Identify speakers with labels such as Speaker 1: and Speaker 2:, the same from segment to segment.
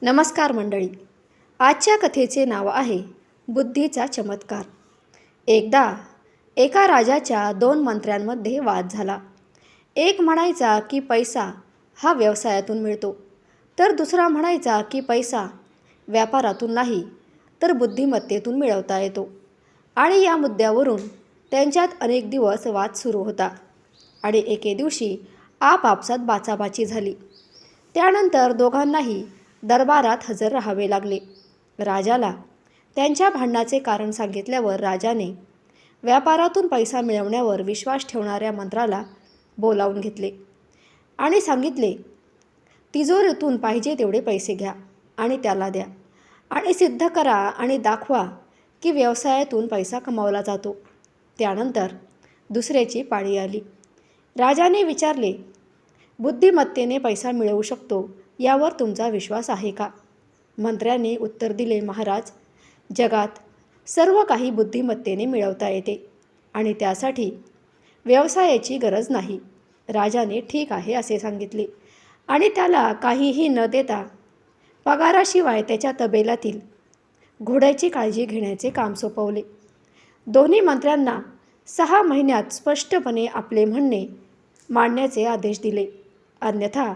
Speaker 1: नमस्कार मंडळी. आजच्या कथेचे नाव आहे बुद्धीचा चमत्कार. एकदा एका राजाच्या दोन मंत्र्यांमध्ये वाद झाला. एक म्हणायचा की पैसा हा व्यवसायातून मिळतो, तर दुसरा म्हणायचा की पैसा व्यापारातून नाही तर बुद्धिमत्तेतून मिळवता येतो. आणि या मुद्द्यावरून त्यांच्यात अनेक दिवस वाद सुरू होता. आणि एके दिवशी आपापसात बाचाबाची झाली. त्यानंतर दोघांनाही दरबारात हजर राहावे लागले. राजाला त्यांच्या भांडणाचे कारण सांगितल्यावर राजाने व्यापारातून पैसा मिळवण्यावर विश्वास ठेवणाऱ्या मंत्र्याला बोलावून घेतले आणि सांगितले, तिजोरीतून पाहिजे तेवढे पैसे घ्या आणि त्याला द्या आणि सिद्ध करा आणि दाखवा की व्यवसायातून पैसा कमावला जातो. त्यानंतर दुसऱ्याची पाळी आली. राजाने विचारले, बुद्धिमत्तेने पैसा मिळवू शकतो यावर तुमचा विश्वास आहे का? मंत्र्याने उत्तर दिले, महाराज, जगात सर्व काही बुद्धिमत्तेने मिळवता येते आणि त्यासाठी व्यवसायाची गरज नाही. राजाने ठीक आहे असे सांगितले आणि त्याला काहीही न देता पगाराशिवाय त्याच्या तबेल्यातील घोड्याची काळजी घेण्याचे काम सोपवले. दोन्ही मंत्र्यांना 6 महिन्यात स्पष्टपणे आपले म्हणणे मांडण्याचे आदेश दिले, अन्यथा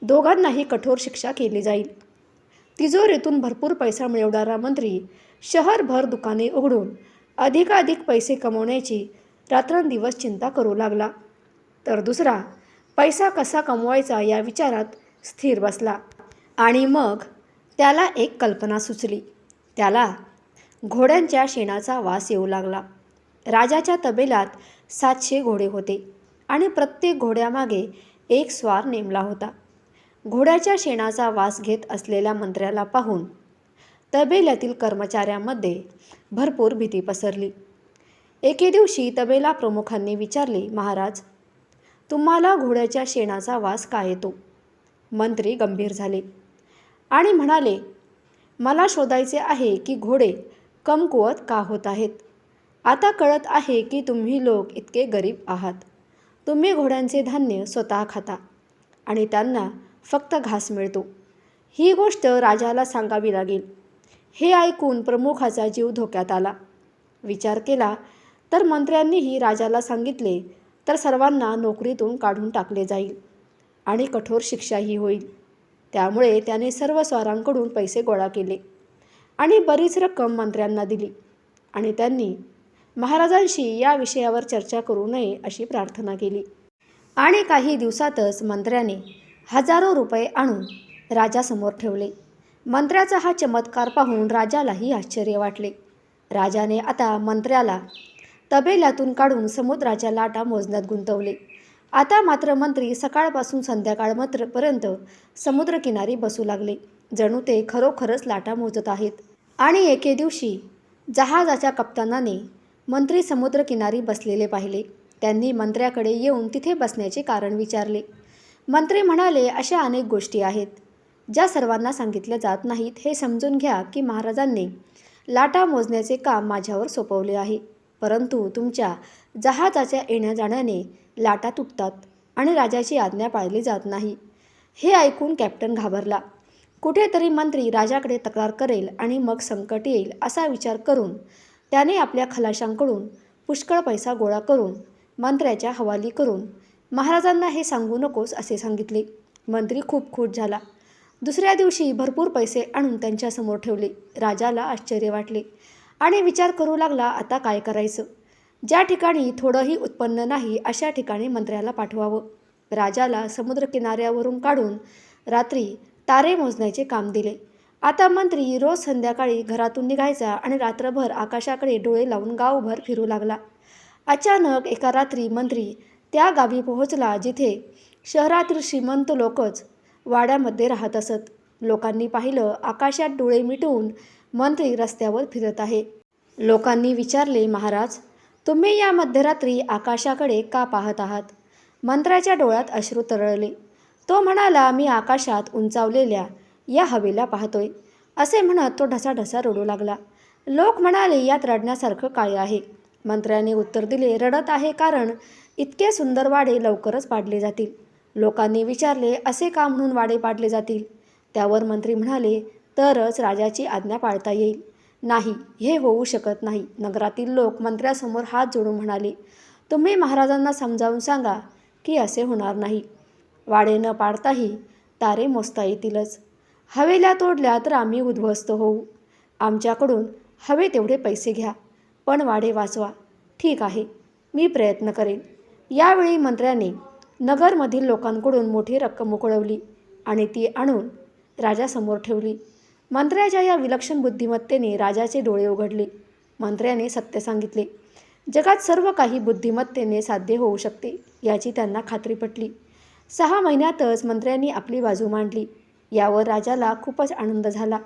Speaker 1: दोघांनाही कठोर शिक्षा केली जाईल. तिजोरीतून भरपूर पैसा मिळवणारा मंत्री शहरभर दुकाने उघडून अधिकाधिक पैसे कमवण्याची रात्रंदिवस चिंता करू लागला. तर दुसरा पैसा कसा कमवायचा या विचारात स्थिर बसला. आणि मग त्याला एक कल्पना सुचली. त्याला घोड्यांच्या शेणाचा वास येऊ लागला. राजाच्या तबेल्यात 700 घोडे होते आणि प्रत्येक घोड्यामागे एक स्वार नेमला होता. घोड्याच्या शेणाचा वास घेत असलेल्या मंत्र्याला पाहून तबेल्यातील कर्मचाऱ्यांमध्ये भरपूर भीती पसरली. एके दिवशी तबेला प्रमुखांनी विचारले, महाराज, तुम्हाला घोड्याच्या शेणाचा वास का येतो? मंत्री गंभीर झाले आणि म्हणाले, मला शोधायचे आहे की घोडे कमकुवत का होत आहेत. आता कळत आहे की तुम्ही लोक इतके गरीब आहात. तुम्ही घोड्यांचे धान्य स्वतः खाता आणि त्यांना फक्त घास मिळतो. ही गोष्ट राजाला सांगावी लागेल. हे ऐकून प्रमुखाचा जीव धोक्यात आला. विचार केला तर मंत्र्यांनीही राजाला सांगितले तर सर्वांना नोकरीतून काढून टाकले जाईल आणि कठोर शिक्षाही होईल. त्यामुळे त्याने सर्व स्वारांकडून पैसे गोळा केले आणि बरीच रक्कम मंत्र्यांना दिली आणि त्यांनी महाराजांशी या विषयावर चर्चा करू नये अशी प्रार्थना केली. आणि काही दिवसातच मंत्र्याने हजारो रुपये आणून राजासमोर ठेवले. मंत्र्याचा हा चमत्कार पाहून राजालाही आश्चर्य वाटले. राजाने आता मंत्र्याला तबेल्यातून काढून समुद्राच्या लाटा मोजण्यात गुंतवले. आता मात्र मंत्री सकाळपासून संध्याकाळपर्यंत समुद्रकिनारी बसू लागले, जणू ते खरोखरच लाटा मोजत आहेत. आणि एके दिवशी जहाजाच्या कप्तानाने मंत्री समुद्रकिनारी बसलेले पाहिले. त्यांनी मंत्र्याकडे येऊन तिथे बसण्याचे कारण विचारले. मंत्री म्हणाले, अशा अनेक गोष्टी आहेत ज्या सर्वांना सांगितल्या जात नाहीत. हे समजून घ्या की महाराजांनी लाटा मोजण्याचे काम माझ्यावर सोपवले आहे, परंतु तुमच्या जहाजाच्या येण्या जाण्याने लाटा तुटतात आणि राजाची आज्ञा पाळली जात नाही. हे ऐकून कॅप्टन घाबरला. कुठेतरी मंत्री राजाकडे तक्रार करेल आणि मग संकट येईल असा विचार करून त्याने आपल्या खलाशांकडून पुष्कळ पैसा गोळा करून मंत्र्याच्या हवाली करून महाराजांना हे सांगू नकोस असे सांगितले. मंत्री खूप खुश झाला. दुसऱ्या दिवशी भरपूर पैसे आणून त्यांच्यासमोर ठेवले. राजाला आश्चर्य वाटले आणि विचार करू लागला, आता काय करायचं? ज्या ठिकाणी थोडंही उत्पन्न नाही अशा ठिकाणी मंत्र्याला पाठवावं. राजाला समुद्रकिनाऱ्यावरून काढून रात्री तारे मोजण्याचे काम दिले. आता मंत्री रोज संध्याकाळी घरातून निघायचा आणि रात्रभर आकाशाकडे डोळे लावून गावभर फिरू लागला. अचानक एका रात्री मंत्री त्या गावी पोहोचला जिथे शहरातील श्रीमंत लोकच वाड्यामध्ये राहत असत. लोकांनी पाहिलं, आकाशात डोळे मिटवून मंत्री रस्त्यावर फिरत आहे. लोकांनी विचारले, महाराज, तुम्ही या मध्यरात्री आकाशाकडे का पाहत आहात? मंत्र्याच्या डोळ्यात अश्रू तरळले. तो म्हणाला, मी आकाशात उंचावलेल्या या हवेला पाहतोय. असे म्हणत तो ढसाढसा रडू लागला. लोक म्हणाले, यात रडण्यासारखं काय आहे? मंत्र्याने उत्तर दिले, रडत आहे कारण इतके सुंदर वाडे लवकरच पाडले जातील. लोकांनी विचारले, असे का म्हणून वाडे पाडले जातील? त्यावर मंत्री म्हणाले, तरच राजाची आज्ञा पाळता येईल. नाही, हे होऊ शकत नाही. नगरातील लोक मंत्र्यासमोर हात जोडून म्हणाले, तुम्ही महाराजांना समजावून सांगा की असे होणार नाही. वाडे न पाडताही तारे मोजता येतीलच. हवेल्या तोडल्या तर आम्ही उद्ध्वस्त होऊ. आमच्याकडून हवे तेवढे पैसे घ्या, पण वाडे वाचवा. ठीक आहे, मी प्रयत्न करेन. यावेळी मंत्र्याने नगरमधील लोकांकडून मोठी रक्कम उकळवली आणि ती आणून राजासमोर ठेवली. मंत्र्याच्या या विलक्षण बुद्धिमत्तेने राजाचे डोळे उघडले. मंत्र्याने सत्य सांगितले. जगात सर्व काही बुद्धिमत्तेने साध्य होऊ शकते याची त्यांना खात्री पटली. 6 महिन्यातच मंत्र्यांनी आपली बाजू मांडली. यावर राजाला खूपच आनंद झाला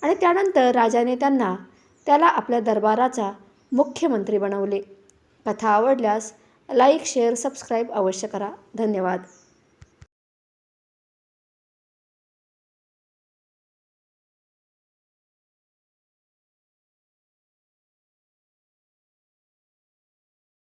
Speaker 1: आणि त्यानंतर राजाने त्याला आपल्या दरबाराचा मुख्यमंत्री बनवले. कथा आवडल्यास लाईक, शेअर, सबस्क्राईब अवश्य करा. धन्यवाद.